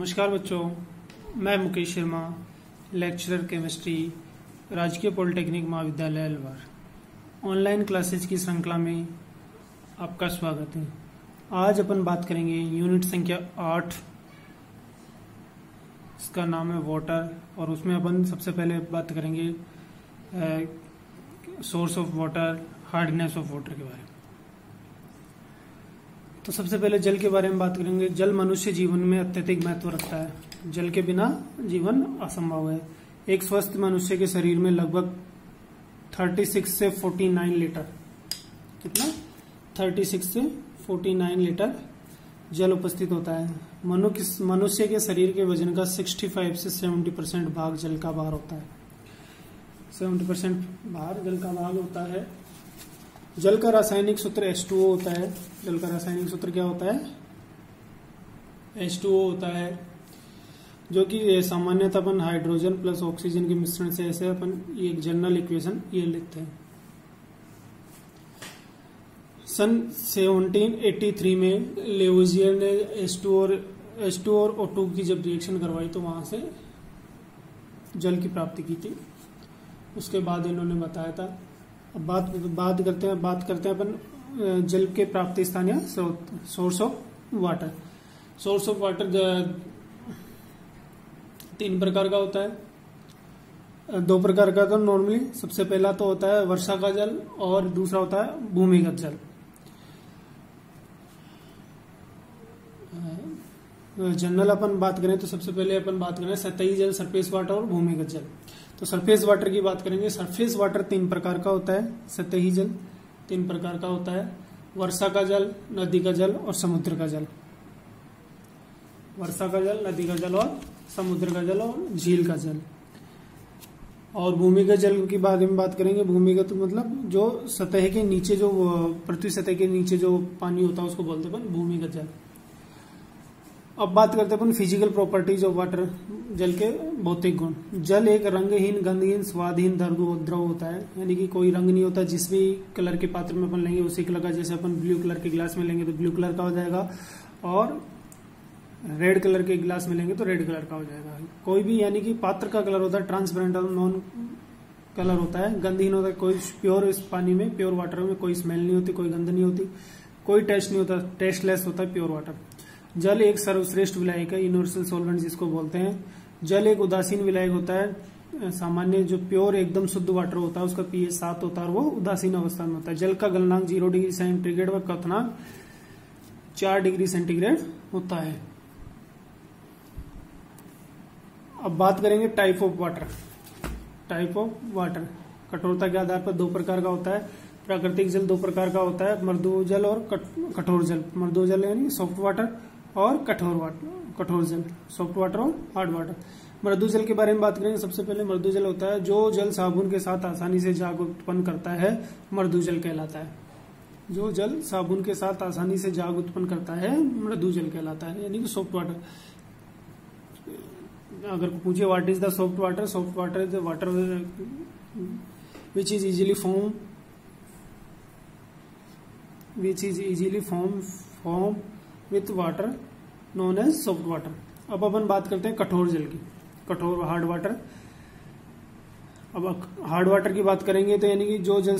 नमस्कार बच्चों, मैं मुकेश शर्मा, लेक्चरर केमिस्ट्री, राजकीय पॉलिटेक्निक महाविद्यालय अलवर। ऑनलाइन क्लासेज की श्रृंखला में आपका स्वागत है। आज अपन बात करेंगे यूनिट संख्या 8, इसका नाम है वाटर, और उसमें अपन सबसे पहले बात करेंगे source of water, hardness of water के बारे में। तो सबसे पहले जल के बारे में बात करेंगे। जल मनुष्य जीवन में अत्यधिक महत्व रखता है। जल के बिना जीवन असंभव है। एक स्वस्थ मनुष्य के शरीर में लगभग 36 से 49 लीटर, कितना 36 से 49 लीटर जल उपस्थित होता है। मनुष्य के शरीर के वजन का 65 से 70% भाग जल का भार होता है। 70% भार जल का भाग होता है। जल का रासायनिक सूत्र H2O होता है। जल का रासायनिक सूत्र क्या होता है? H2O होता है, जो कि सामान्यतः अपन हाइड्रोजन प्लस ऑक्सीजन के मिश्रण से ऐसे अपन एक जनरल इक्वेशन ये लिखते हैं। सन 1783 में लेवोजियर ने H2 और O2 की जब रिएक्शन करवाई तो वहां से जल की प्राप्ति की थी। उसके बाद इन्होंने बताया था। अब बात करते हैं अपन जल के प्राप्ति स्थान या source of water. Source of water 3 प्रकार का होता है। 2 प्रकार का तो नॉर्मली सबसे पहला तो होता है वर्षा का जल और दूसरा होता है भूमिगत जल। जनरल अपन बात करें तो सबसे पहले अपन बात करें सतही जल, सरफेस वाटर और भूमिगत जल। तो सरफेस वाटर की बात करेंगे। सरफेस वाटर 3 प्रकार का होता है। सतही जल 3 प्रकार का होता है, वर्षा का जल, नदी का जल और समुद्र का जल। वर्षा का जल, नदी का जल और समुद्र का जल और झील का जल। और भूमिगत जल की बारे में बात करेंगे। भूमिगत मतलब जो सतह के नीचे, जो पृथ्वी सतह के नीचे जो पानी होता है उसको बोलते हैं अपन भूमिगत जल। अब बात करते हैं अपन फिजिकल प्रॉपर्टीज ऑफ वाटर, जल के भौतिक गुण। जल एक रंगहीन, गंधहीन, स्वादहीन द्रव होता है, यानी कि कोई रंग नहीं होता। जिस भी कलर के पात्र में अपन लेंगे उसी कलर का, जैसे अपन ब्लू कलर के गिलास में लेंगे तो ब्लू कलर का हो जाएगा, और रेड कलर के गिलास में लेंगे तो रेड कलर का हो जाएगा। कोई भी, यानी कि पात्र का कलर होता है ट्रांसपेरेंट और नॉन कलर होता है। गंधहीन होता है, कोई प्योर, इस पानी में, प्योर वाटर में कोई स्मेल नहीं होती, कोई गंध नहीं होती, कोई टेस्ट नहीं होता, टेस्टलेस होता है प्योर वाटर। जल एक सर्वश्रेष्ठ विलायक है, यूनिवर्सल सॉल्वेंट जिसको बोलते हैं। जल एक उदासीन विलायक होता है। सामान्य जो प्योर एकदम शुद्ध वाटर होता है उसका pH 7 होता है और वो उदासीन अवस्था में होता है। जल का गलनांक 0 डिग्री सेंटीग्रेड व क्वथनांक 4 डिग्री सेंटीग्रेड होता है। अब बात करेंगे type of water. Type of water कठोरता के आधार पर 2 प्रकार का होता है। प्राकृतिक जल 2 प्रकार का होता है, मृदु जल और कठोर जल। मृदु जल यानी सॉफ्ट वाटर और कठोर जल, सॉफ्ट वाटर और हार्ड वाटर। मृदु जल के बारे में बात करेंगे। सबसे पहले मृदु जल होता है जो जल साबुन के साथ आसानी से झाग उत्पन्न करता है, मृदु जल कहलाता है। जो जल साबुन के साथ आसानी से झाग उत्पन्न करता है मृदु जल कहलाता है, यानी कि सॉफ्ट वाटर। अगर पूछे what is the soft water, soft water is the water which is easily form with water known as soft water. अब अपन बात करते हैं कठोर जल की, कठोर हार्ड वाटर। अब हार्ड वाटर की बात करेंगे तो यानी कि जो जल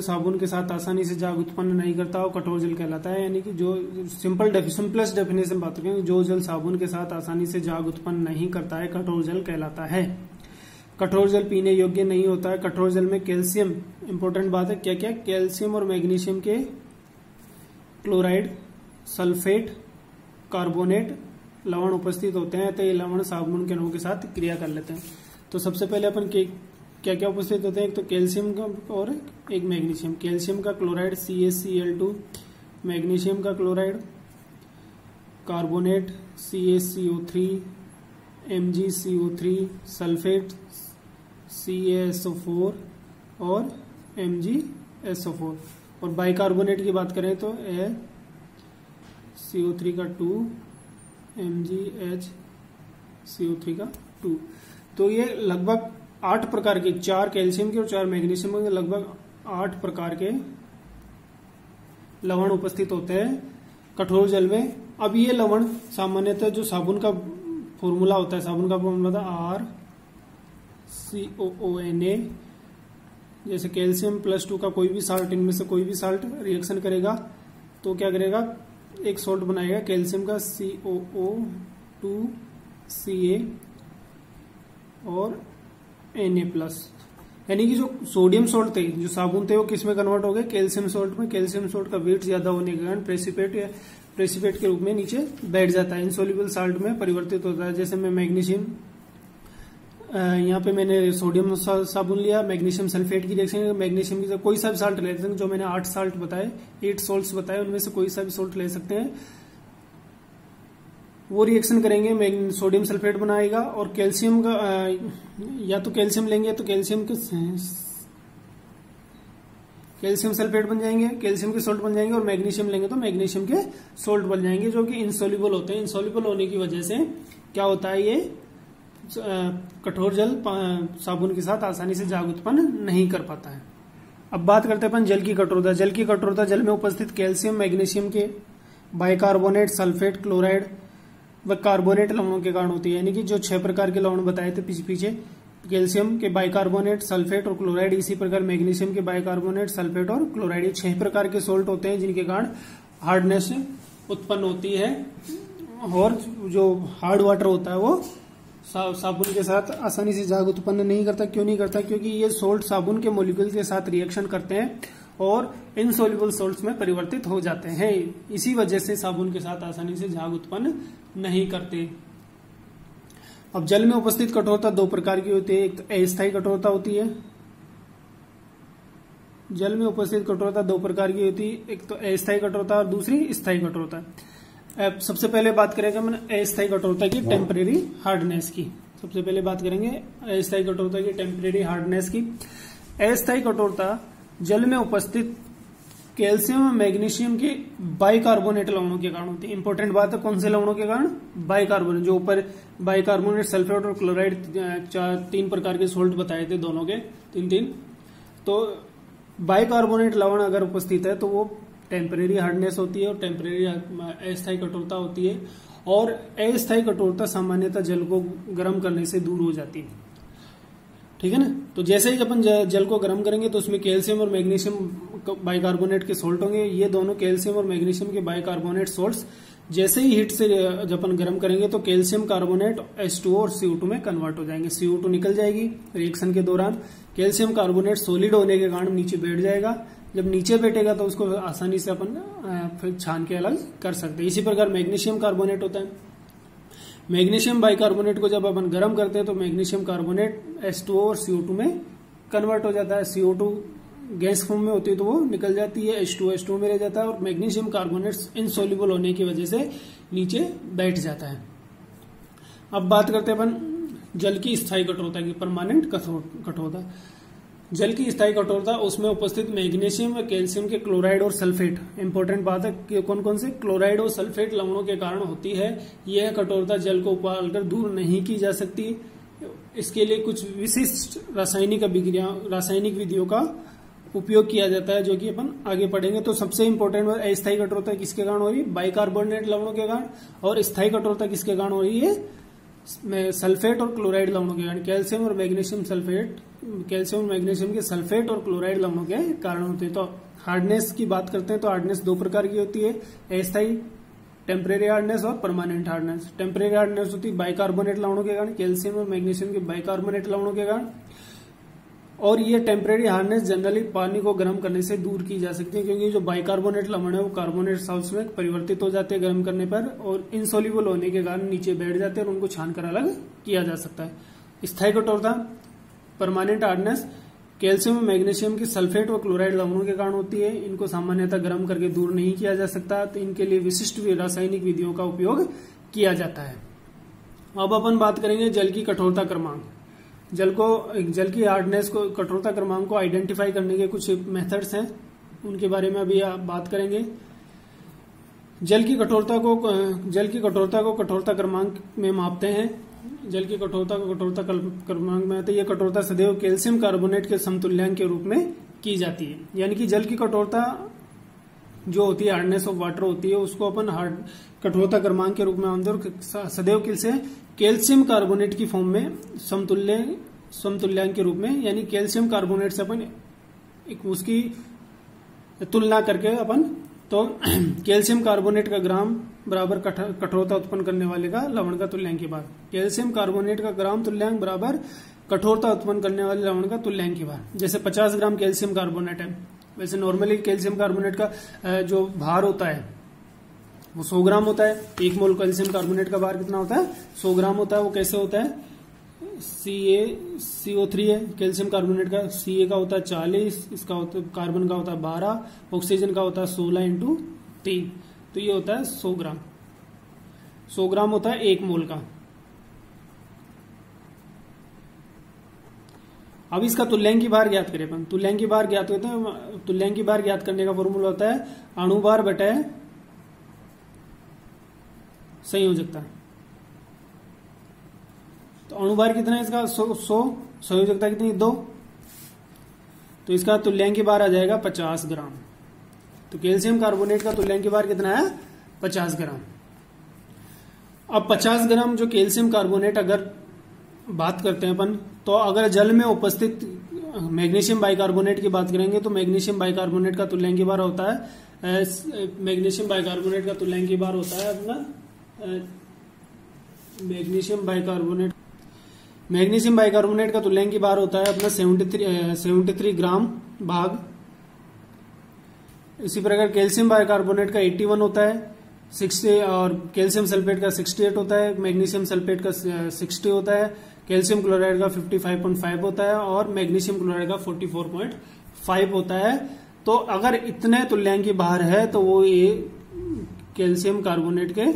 साबुन के साथ आसानी से झाग उत्पन्न नहीं करता वो कठोर जल कहलाता है। यानी कि जो सिंपलेस्ट डेफिनेशन बात करेंगे, जो जल साबुन के साथ आसानी से झाग उत्पन्न नहीं करता है कठोर जल कहलाता है। कठोर जल पीने योग्य नहीं होता है। कठोर जल में कैल्शियम, इंपॉर्टेंट बात है, क्या क्या, कैल्शियम और मैग्नीशियम के क्लोराइड, सल्फेट, कार्बोनेट लवण उपस्थित होते हैं। तो ये लवण साबुन के अणुओं के साथ क्रिया कर लेते हैं। तो सबसे पहले अपन क्या क्या उपस्थित होते हैं? एक तो कैल्शियम का और एक मैग्नीशियम। कैल्शियम का क्लोराइड CaCl2, मैग्नीशियम का chloride, carbonate CaCO3, MgCO3, sulphate CaSO4 और MgSO4। और बाइकार्बोनेट की बात करें तो CO3 का 2, MgHCO3 का 2। तो ये लगभग 8 प्रकार के, 4 कैल्शियम के और 4 मैग्नीशियम के, लगभग 8 प्रकार के लवण उपस्थित होते हैं कठोर जल में। अब ये लवण सामान्यतः जो साबुन का फॉर्मूला होता है, साबुन का फॉर्मूला था RCOONA, जैसे कैल्शियम +2 का कोई भी साल्ट, इनमें से कोई भी साल्ट रिएक्शन करेगा तो क्या करेगा, एक सॉल्ट बनाएगा कैल्शियम का COO2Ca और Na+, यानी कि जो सोडियम सॉल्ट थे, जो साबुन थे, वो किस में कन्वर्ट हो गए, कैल्शियम सॉल्ट में। कैल्शियम सॉल्ट का वेट ज्यादा होने के कारण प्रेसिपेट के रूप में नीचे बैठ जाता है, इनसोल्यूबल साल्ट में परिवर्तित होता है। जैसे मैं मैग्नीशियम, यहाँ पे मैंने सोडियम साबुन लिया, मैग्नीशियम सल्फेट की रिएक्शन, मैग्नीशियम की कोई सा भी साल्ट ले सकते हैं, जो मैंने 8 साल्ट बताए, 8 सॉल्ट्स बताए, उनमें से कोई सा भी सॉल्ट ले सकते हैं। वो रिएक्शन करेंगे, सोडियम सल्फेट बनाएगा और कैल्शियम का या तो कैल्शियम लेंगे तो कैल्शियम सल्फेट बन जाएंगे, कैल्शियम के सॉल्ट बन जाएंगे, और मैग्नीशियम लेंगे तो मैग्नीशियम के सॉल्ट बन जाएंगे, जो कि इंसोल्यूबल होते हैं। इंसोल्यूबल होने की वजह से क्या होता है, ये कठोर जल साबुन के साथ आसानी से जाग उत्पन्न नहीं कर पाता है। अब बात करते हैं अपन जल की कठोरता। जल की कठोरता जल में उपस्थित कैल्शियम, मैग्नीशियम के बाइकार्बोनेट, सल्फेट, क्लोराइड व कार्बोनेट लवणों के कारण होती है। यानी कि जो 6 प्रकार के लवण बताए थे पीछे, कैल्शियम के बाइकार्बोनेट, सल्फेट और क्लोराइड, इसी प्रकार मैग्नीशियम के बाइकार्बोनेट, सल्फेट और क्लोराइड, ये 6 प्रकार के सोल्ट होते हैं जिनके कारण हार्डनेस उत्पन्न होती है। और जो हार्ड वाटर होता है वो साबुन के साथ आसानी से जाग उत्पन्न नहीं करता। क्यों नहीं करता? क्योंकि ये सोल्ट साबुन के मोलिक्यूल के साथ रिएक्शन करते हैं और इनसोल्यूबल सोल्ट्स में परिवर्तित हो जाते हैं। इसी वजह से साबुन के साथ आसानी से झाग उत्पन्न नहीं करते। अब जल में उपस्थित कठोरता 2 प्रकार की होती है। एक तो अस्थायी कठोरता होती है। जल में उपस्थित कठोरता 2 प्रकार की होती है, एक तो अस्थायी कठोरता और दूसरी स्थायी कठोरता। अब सबसे पहले बात करेंगे हम अस्थायी कठोरता की, टेम्परेरी हार्डनेस की। सबसे पहले बात करेंगे अस्थायी कठोरता की, टेम्परेरी हार्डनेस की। अस्थायी कठोरता जल में उपस्थित कैल्शियम और मैग्नीशियम के बाइकार्बोनेट लवणों के कारण होती है। इंपॉर्टेंट बात है, कौन से लवणों के कारण? बाइकार्बोनेट। जो ऊपर बाइकार्बोनेट, सल्फेट और क्लोराइड 3 प्रकार के सोल्ट बताए थे, दोनों के 3-3। तो बाइकार्बोनेट लवण अगर उपस्थित है तो वो टेम्परेरी हार्डनेस होती है और टेम्परेरी अस्थायी कठोरता होती है। और अस्थायी कठोरता सामान्यतः जल को गर्म करने से दूर हो जाती है। ठीक है ना? तो जैसे ही अपन जल को गर्म करेंगे तो उसमें कैल्शियम और मैग्नीशियम बाइकार्बोनेट के सोल्ट होंगे। ये दोनों कैल्शियम और मैग्नीशियम के बाइकार्बोनेट सोल्ट्स जैसे ही हीट से जब अपन गर्म करेंगे तो कैल्शियम कार्बोनेट H2O और CO2 में कन्वर्ट हो जाएंगे। CO2 निकल जाएगी रिएक्शन के दौरान। कैल्शियम कार्बोनेट सॉलिड होने के कारण नीचे बैठ जाएगा। जब नीचे बैठेगा तो उसको आसानी से अपन फिर छान के अलग कर सकते हैं। इसी प्रकार मैग्नीशियम कार्बोनेट होता है। मैग्नीशियम बाइकार्बोनेट को जब अपन गर्म करते हैं तो मैग्नीशियम कार्बोनेट H2O और CO2 में कन्वर्ट हो जाता है। CO2 गैस फॉर्म में होती है तो वो निकल जाती है, H2O में रह जाता है और मैग्नीशियम कार्बोनेट इनसोल्यूबल होने की वजह से नीचे बैठ जाता है। अब बात करते हैं अपन जल की स्थायी कठोरता की, परमानेंट कठोरता। जल की स्थायी कठोरता, उसमें उपस्थित मैग्नीशियम व कैल्शियम के क्लोराइड और सल्फेट, इंपॉर्टेंट बात है कि कौन कौन से क्लोराइड और सल्फेट लवणों के कारण होती है। यह कठोरता जल को उबालकर दूर नहीं की जा सकती। इसके लिए कुछ विशिष्ट रासायनिक विधियों का उपयोग किया जाता है, जो कि अपन आगे पढ़ेंगे। तो सबसे इंपॉर्टेंट बात, अस्थायी कठोरता किसके कारण हो रही है? बाइकार्बोनेट लवणों के कारण। और स्थायी कठोरता किसके कारण हो रही है? सल्फेट और क्लोराइड लवणों के कारण। कैल्शियम और मैग्नीशियम के सल्फेट और क्लोराइड लवणों के कारण होते हैं। तो हार्डनेस की बात करते हैं तो हार्डनेस 2 प्रकार की होती है, अस्थायी टेम्परेरी हार्डनेस और परमानेंट हार्डनेस। टेम्परेरी हार्डनेस होती है बाइकार्बोनेट लवणों के कारण, कैल्शियम और मैग्नीशियम के बाइकार्बोनेट लवणों के कारण। और ये टेम्परेरी हार्डनेस जनरली पानी को गर्म करने से दूर की जा सकती है, क्योंकि जो बाइकार्बोनेट लवण है वो कार्बोनेट सॉल्ट्स में परिवर्तित हो जाते हैं गर्म करने पर और इनसोल्यूबल होने के कारण नीचे बैठ जाते हैं और उनको छानकर अलग किया जा सकता है। स्थायी कठोरता, परमानेंट हार्डनेस, कैल्शियम और मैग्नीशियम के सल्फेट और क्लोराइड लवणों के कारण होती है। इनको सामान्यतः गर्म करके दूर नहीं किया जा सकता, तो इनके लिए विशिष्ट रासायनिक विधियों का उपयोग किया जाता है। अब अपन बात करेंगे जल की कठोरता क्रमांक। जल की हार्डनेस को, कठोरता क्रमांक को आइडेंटिफाई करने के कुछ मेथड्स हैं, उनके बारे में अभी बात करेंगे। जल की कठोरता को कठोरता क्रमांक में मापते हैं। जल की कठोरता को कठोरता क्रमांक में आते हैं। यह कठोरता सदैव कैल्शियम कार्बोनेट के समतुल्यांक के रूप में की जाती है। यानी कि जल की कठोरता जो होती है हार्डनेस ऑफ वाटर होती है उसको अपन हार्ड कठोरता क्रमांक के रूप में मानते हैं और सदैव से कैल्शियम कार्बोनेट की फॉर्म में समतुल्यांक के रूप में, यानी कैल्शियम कार्बोनेट से अपन उसकी तुलना करके अपन तो कैल्शियम कार्बोनेट का ग्राम बराबर कठोरता उत्पन्न करने वाले का लवण का तुल्यांक की बार। कैल्शियम कार्बोनेट का ग्राम तुल्यांक बराबर कठोरता उत्पन्न करने वाले लवण का तुल्यांक की बार। जैसे 50 ग्राम कैल्शियम कार्बोनेट है, वैसे नॉर्मली कैल्शियम कार्बोनेट का जो भार होता है वो 100 ग्राम होता है। 1 मोल कैल्शियम कार्बोनेट का भार कितना होता है? 100 ग्राम होता है। वो कैसे होता है? CaCO3 है कैल्शियम कार्बोनेट का। Ca का होता है 40, इसका होता है कार्बन का होता है 12, ऑक्सीजन का होता है 16 इंटू 3, तो ये होता है 100 ग्राम। 100 ग्राम होता है 1 मोल का। अब इसका तुल्यांक की भार ज्ञात करें अपन। तुल्यांक की भार ज्ञात करते हैं। तुल्यांक की भार ज्ञात करने का फॉर्मूला होता है अणुभार बटे संयोजकता। तो अणुभार कितना है इसका? 100। संयोजकता कितनी? 2। तो इसका तुल्यांक की भार आ जाएगा 50 ग्राम। तो कैल्शियम कार्बोनेट का तुल्यांक की भार कितना है? 50 ग्राम। अब 50 ग्राम जो कैल्शियम कार्बोनेट अगर बात करते हैं अपन, तो अगर जल में उपस्थित मैग्नीशियम बाइकार्बोनेट की बात करेंगे तो मैग्नीशियम बाइकार्बोनेट का तुल्यांक की भार होता है मैग्नीशियम बाइकार्बोनेट का तुल्यांक की भार होता है अपना मैग्नीशियम बाइकार्बोनेट का तुल्यांक की भार होता है अपना 73 ग्राम भाग। इसी प्रकार कैल्शियम बाइकार्बोनेट का 81 होता है 60, और कैल्शियम सल्फेट का 68 होता है, मैग्नीशियम सल्फेट का 60 होता है, कैल्शियम क्लोराइड का 55.5 होता है और मैग्नीशियम क्लोराइड का 44.5 होता है। तो अगर इतने तुल्यांक की भार है तो वो ये कैल्शियम कार्बोनेट के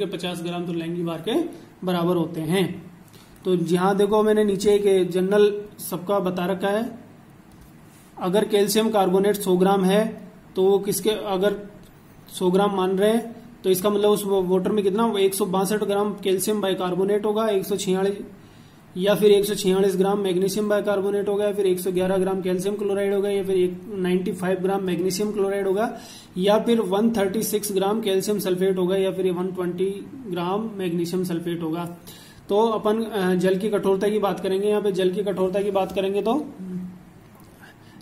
50 ग्राम तुल्यांक की भार के बराबर होते हैं। तो जहां देखो मैंने नीचे एक जनरल सबका बता रखा है। अगर कैल्शियम कार्बोनेट 100 ग्राम है तो वो किसके, अगर 100 ग्राम मान रहे हैं तो इसका मतलब उस वाटर में कितना 162 ग्राम कैल्शियम बाइकार्बोनेट होगा, 146 या फिर 146 ग्राम मैग्नीशियम बाइकार्बोनेट होगा, या फिर 111 ग्राम कैल्शियम क्लोराइड होगा, या फिर 95 ग्राम मैग्नीशियम क्लोराइड होगा, या फिर 136 ग्राम कैल्शियम सल्फेट होगा, या फिर 120 ग्राम मैग्नीशियम सल्फेट होगा। तो अपन जल की कठोरता की बात करेंगे। यहाँ पे जल की कठोरता की बात करेंगे तो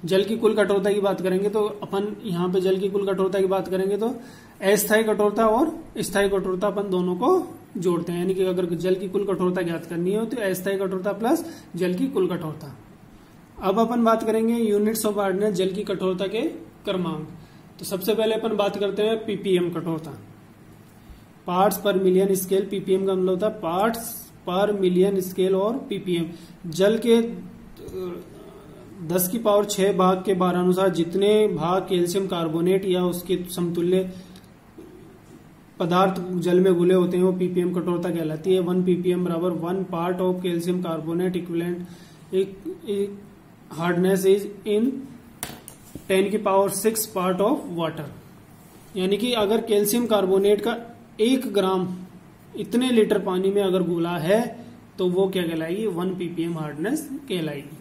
जल की कुल कठोरता की बात करेंगे तो अपन यहाँ पे जल की कुल कठोरता की बात करेंगे तो अस्थायी कठोरता और स्थायी कठोरता अपन दोनों को जोड़ते हैं। यानी कि अगर जल की कुल कठोरता ज्ञात करनी हो तो अस्थायी कठोरता प्लस जल की कुल कठोरता। अब अपन बात करेंगे यूनिट्स ऑफ हार्डनेस जल की कठोरता के क्रमांक। तो सबसे पहले अपन बात करते हैं पीपीएम कठोरता, पार्ट्स पर मिलियन स्केल। पीपीएम का मतलब होता है पार्ट्स पर मिलियन स्केल और पीपीएम। जल के 10 की पावर 6 भाग के बार अनुसार जितने भाग कैल्शियम कार्बोनेट या उसके समतुल्य पदार्थ जल में घुले होते हैं वो पीपीएम कठोरता कहलाती है। 1 पीपीएम बराबर 1 part of calcium carbonate equivalent hardness is in 10 की पावर 6 पार्ट ऑफ वाटर। यानी कि अगर कैल्शियम कार्बोनेट का 1 ग्राम इतने लीटर पानी में अगर घुला है तो वो क्या कहलाएगी? 1 पीपीएम हार्डनेस कहलाएगी।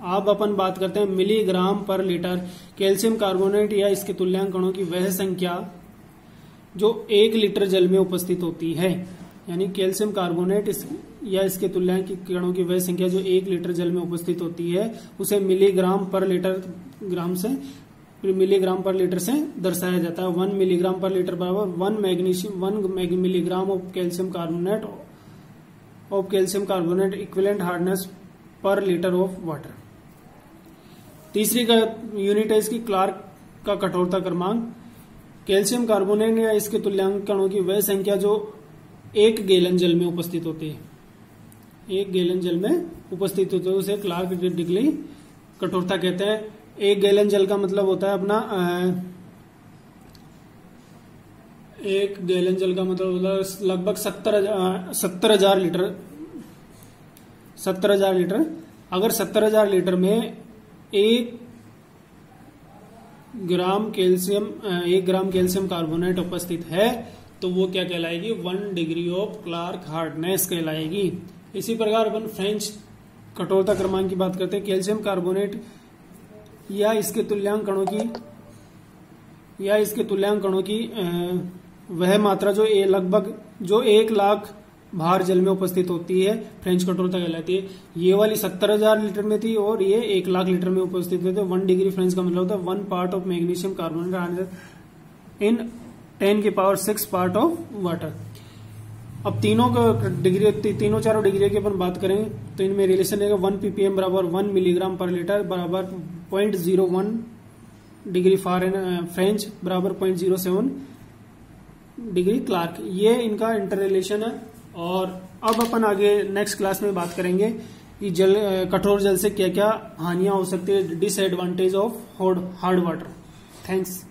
अब अपन बात करते हैं मिलीग्राम पर लीटर। कैल्शियम कार्बोनेट या इसके तुल्यांक कणों की वह संख्या जो 1 लीटर जल में उपस्थित होती है। यानी कैल्शियम कार्बोनेट या इसके तुल्यांक कणों की वह संख्या जो 1 लीटर जल में उपस्थित होती है उसे मिलीग्राम पर लीटर से दर्शाया जाता है। 1 मिलीग्राम पर लीटर बराबर 1 milligram of calcium carbonate equivalent hardness पर लीटर ऑफ वाटर। तीसरी का यूनिट है इसकी क्लार्क का कठोरता क्रमांक। कैल्शियम कार्बोनेट या इसके तुल्यांक कणों की वह संख्या जो 1 गैलन जल में उपस्थित होती है, 1 गैलन जल में उपस्थित होते हैं उसे क्लार्क डिग्री कठोरता कहते हैं। 1 गैलन जल का मतलब होता है अपना 1 गैलन जल का मतलब होता है लगभग 70,000 लीटर। अगर 70,000 लीटर में 1 ग्राम कैल्शियम कार्बोनेट उपस्थित है तो वो क्या कहलाएगी? 1 डिग्री ऑफ क्लार्क हार्डनेस कहलाएगी। इसी प्रकार अपन फ्रेंच कठोरता क्रमांक की बात करते हैं। कैल्शियम कार्बोनेट या इसके तुल्यांक कणों की या इसके तुल्यांकनों की वह मात्रा जो लगभग जो 1 लाख भार जल में उपस्थित होती है फ्रेंच कठोरता कहलाती है। ये वाली 70,000 लीटर में थी और ये 1 लाख लीटर में उपस्थित होते। 1 डिग्री फ्रेंच का मतलब होता है 1 पार्ट ऑफ मैग्नीशियम कार्बोनेट इन 10 की पावर 6 पार्ट ऑफ वाटर। अब तीनों चारों डिग्री की अपन बात करें तो इनमें रिलेशन रहेगा 1 ppm बराबर 1 मिलीग्राम पर लीटर बराबर 0.01 डिग्री फ्रेंच बराबर 0.07 डिग्री क्लार्क। ये इनका इंटर रिलेशन है। और अब अपन आगे नेक्स्ट क्लास में बात करेंगे कि कठोर जल से क्या क्या हानियां हो सकती है, disadvantage of hard water. Thanks.